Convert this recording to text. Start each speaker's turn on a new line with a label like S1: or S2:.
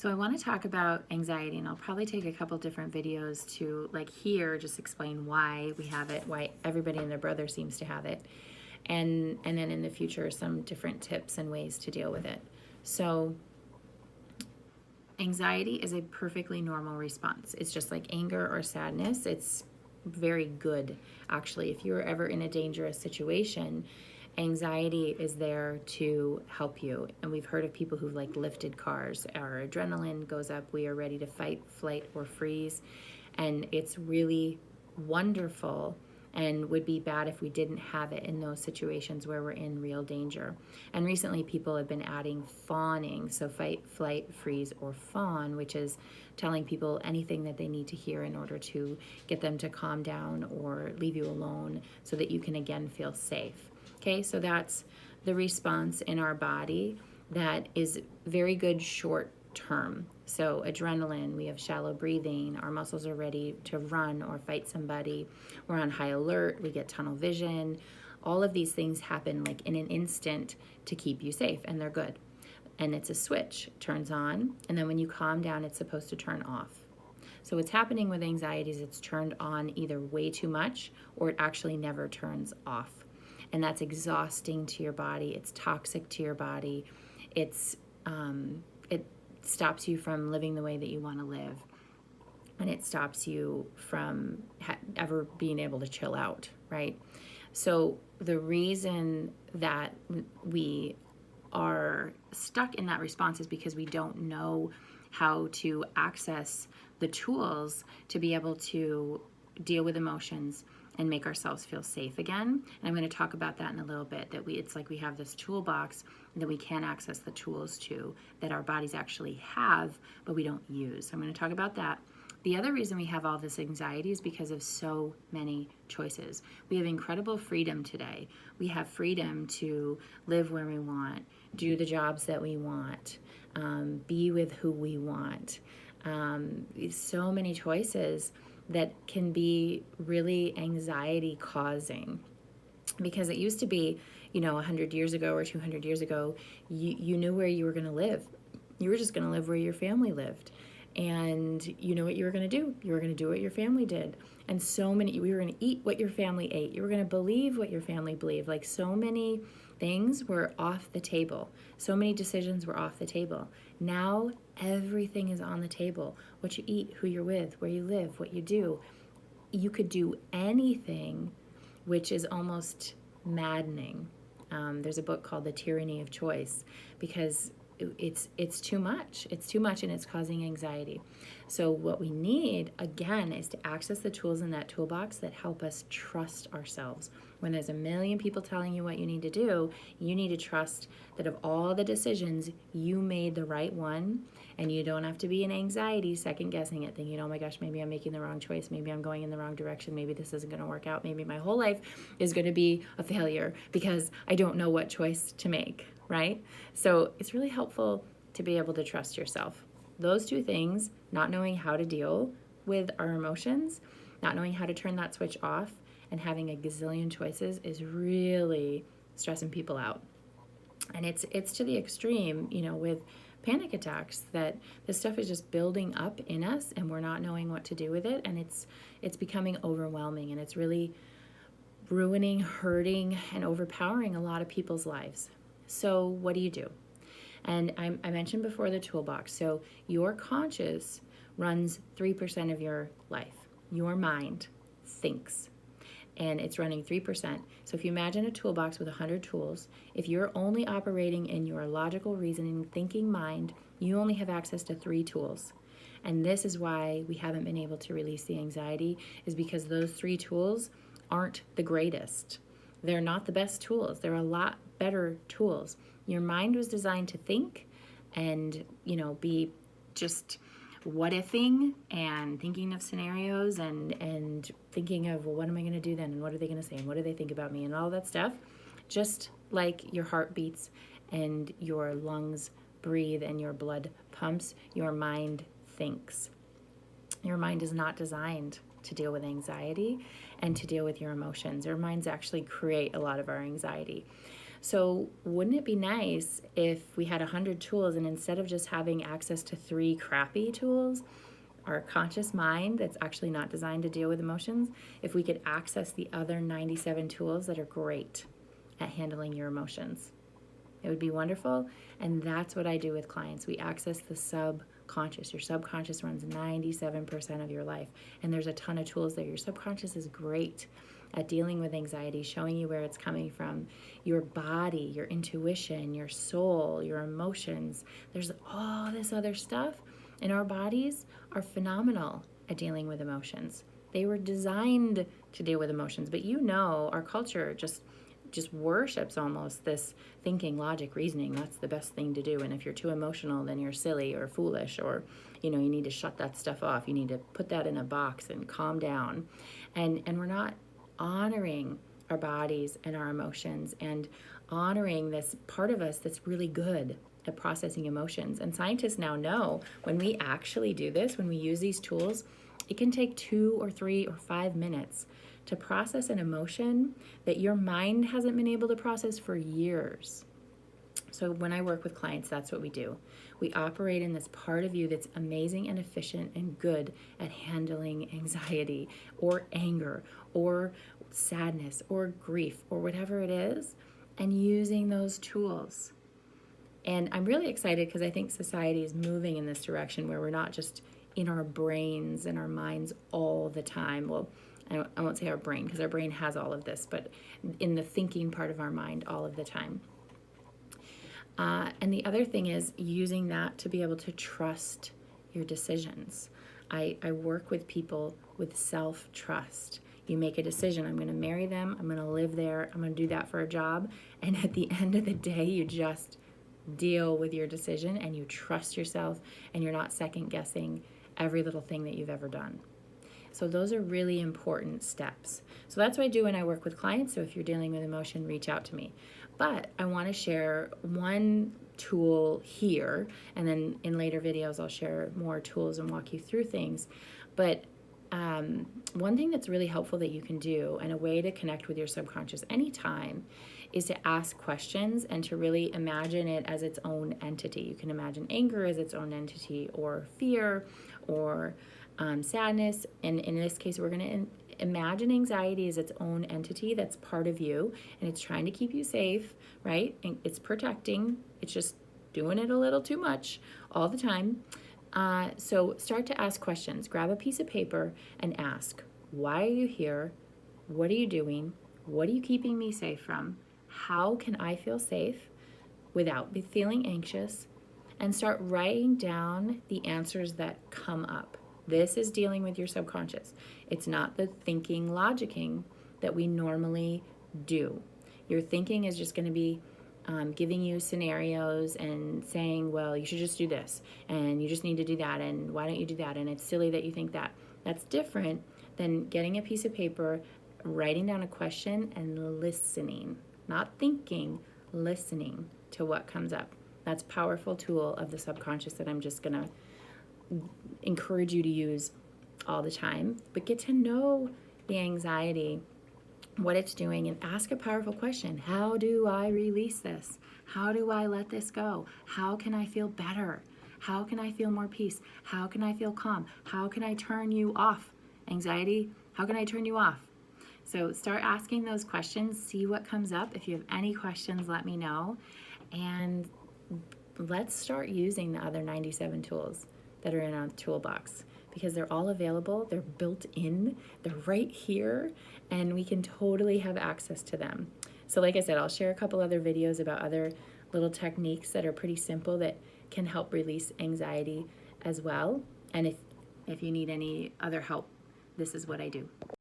S1: So I want to talk about anxiety, and I'll probably take a couple different videos to, like, here just explain why we have it, why everybody and their brother seems to have it, and then in the future some different tips and ways to deal with it. So anxiety is a perfectly normal response. It's just like anger or sadness. It's very good, actually. If you're ever in a dangerous situation, anxiety is there to help you. And we've heard of people who've like lifted cars. Our adrenaline goes up. We are ready to fight, flight, or freeze. And it's really wonderful and would be bad if we didn't have it in those situations where we're in real danger. And recently people have been adding fawning, so fight, flight, freeze, or fawn, which is telling people anything that they need to hear in order to get them to calm down or leave you alone so that you can again feel safe. Okay, so that's the response in our body that is very good short term. So adrenaline, we have shallow breathing, our muscles are ready to run or fight somebody, we're on high alert, we get tunnel vision. All of these things happen like in an instant to keep you safe, and they're good. And it's a switch, it turns on, and then when you calm down, it's supposed to turn off. So what's happening with anxiety is it's turned on either way too much or it actually never turns off. And that's exhausting to your body, it's toxic to your body, it stops you from living the way that you want to live, and it stops you from ever being able to chill out, right? So the reason that we are stuck in that response is because we don't know how to access the tools to be able to deal with emotions and make ourselves feel safe again. And I'm going to talk about that in a little bit, that it's like we have this toolbox that we can access the tools to that our bodies actually have, but we don't use. So I'm going to talk about that. The other reason we have all this anxiety is because of so many choices. We have incredible freedom today. We have freedom to live where we want, do the jobs that we want, be with who we want. So many choices that can be really anxiety causing, because it used to be, 100 years ago or 200 years ago, you knew where you were going to live. You were just going to live where your family lived, and you know what you were going to do. You were going to do what your family did. And we were going to eat what your family ate. You were going to believe what your family believed. Like, so many things were off the table. So many decisions were off the table. Now everything is on the table. What you eat, who you're with, where you live, what you do. You could do anything, which is almost maddening. There's a book called The Tyranny of Choice, because it's too much. It's too much, and it's causing anxiety. So what we need, again, is to access the tools in that toolbox that help us trust ourselves. When there's a million people telling you what you need to do, you need to trust that of all the decisions, you made the right one, and you don't have to be in anxiety second guessing it, thinking, oh my gosh, maybe I'm making the wrong choice, maybe I'm going in the wrong direction, maybe this isn't going to work out, maybe my whole life is going to be a failure because I don't know what choice to make, right? So it's really helpful to be able to trust yourself. Those two things, not knowing how to deal with our emotions, not knowing how to turn that switch off, and having a gazillion choices, is really stressing people out. And it's to the extreme, with panic attacks, that this stuff is just building up in us and we're not knowing what to do with it, and it's becoming overwhelming, and it's really ruining, hurting, and overpowering a lot of people's lives. So what do you do? And I mentioned before the toolbox. So your conscious runs 3% of your life. Your mind thinks, and it's running 3%. So if you imagine a toolbox with 100 tools, if you're only operating in your logical, reasoning, thinking mind, you only have access to 3 tools. And this is why we haven't been able to release the anxiety, is because those 3 tools aren't the greatest. They're not the best tools. They're a lot better tools. Your mind was designed to think and, be just what-ifing and thinking of scenarios and thinking of, well, what am I going to do then? And what are they going to say? And what do they think about me? And all that stuff. Just like your heart beats and your lungs breathe and your blood pumps, your mind thinks. Your mind is not designed to deal with anxiety and to deal with your emotions. Our minds actually create a lot of our anxiety. So wouldn't it be nice if we had 100 tools, and instead of just having access to 3 crappy tools, our conscious mind that's actually not designed to deal with emotions, if we could access the other 97 tools that are great at handling your emotions? It would be wonderful. And that's what I do with clients. We access the subconscious. Your subconscious runs 97% of your life. And there's a ton of tools there. Your subconscious is great at dealing with anxiety, showing you where it's coming from. Your body, your intuition, your soul, your emotions. There's all this other stuff. And our bodies are phenomenal at dealing with emotions. They were designed to deal with emotions. But our culture just worships almost this thinking, logic, reasoning. That's the best thing to do. And if you're too emotional, then you're silly or foolish, or you need to shut that stuff off. You need to put that in a box and calm down. And we're not honoring our bodies and our emotions and honoring this part of us that's really good at processing emotions. And scientists now know when we actually do this, when we use these tools, it can take 2 or 3 or 5 minutes to process an emotion that your mind hasn't been able to process for years. So when I work with clients, that's what we do. We operate in this part of you that's amazing and efficient and good at handling anxiety or anger or sadness or grief or whatever it is, and using those tools. And I'm really excited because I think society is moving in this direction where we're not just in our brains and our minds all the time. Well, I won't say our brain, because our brain has all of this, but in the thinking part of our mind all of the time. And the other thing is using that to be able to trust your decisions. I work with people with self-trust. You make a decision, I'm going to marry them, I'm going to live there, I'm going to do that for a job. And at the end of the day, you just deal with your decision and you trust yourself, and you're not second guessing every little thing that you've ever done. So those are really important steps. So that's what I do when I work with clients. So if you're dealing with emotion, reach out to me. But I want to share one tool here, and then in later videos I'll share more tools and walk you through things. But one thing that's really helpful that you can do, and a way to connect with your subconscious anytime, is to ask questions and to really imagine it as its own entity. You can imagine anger as its own entity, or fear, or sadness. And in this case, we're going to imagine anxiety as its own entity that's part of you, and it's trying to keep you safe, right? And it's protecting. It's just doing it a little too much all the time. So start to ask questions. Grab a piece of paper and ask, why are you here? What are you doing? What are you keeping me safe from? How can I feel safe without feeling anxious? And start writing down the answers that come up. This is dealing with your subconscious. It's not the thinking, logicking that we normally do. Your thinking is just going to be giving you scenarios and saying, well, you should just do this, and you just need to do that, and why don't you do that, and it's silly that you think that. That's different than getting a piece of paper, writing down a question, and listening. Not thinking, listening to what comes up. That's a powerful tool of the subconscious that I'm just going to encourage you to use all the time. But get to know the anxiety, what it's doing, and ask a powerful question. How do I release this? How do I let this go? How can I feel better? How can I feel more peace? How can I feel calm? How can I turn you off? Anxiety, how can I turn you off? So start asking those questions, see what comes up. If you have any questions, let me know. And let's start using the other 97 tools that are in our toolbox, because they're all available, they're built in, they're right here, and we can totally have access to them. So like I said, I'll share a couple other videos about other little techniques that are pretty simple that can help release anxiety as well. And if you need any other help, this is what I do.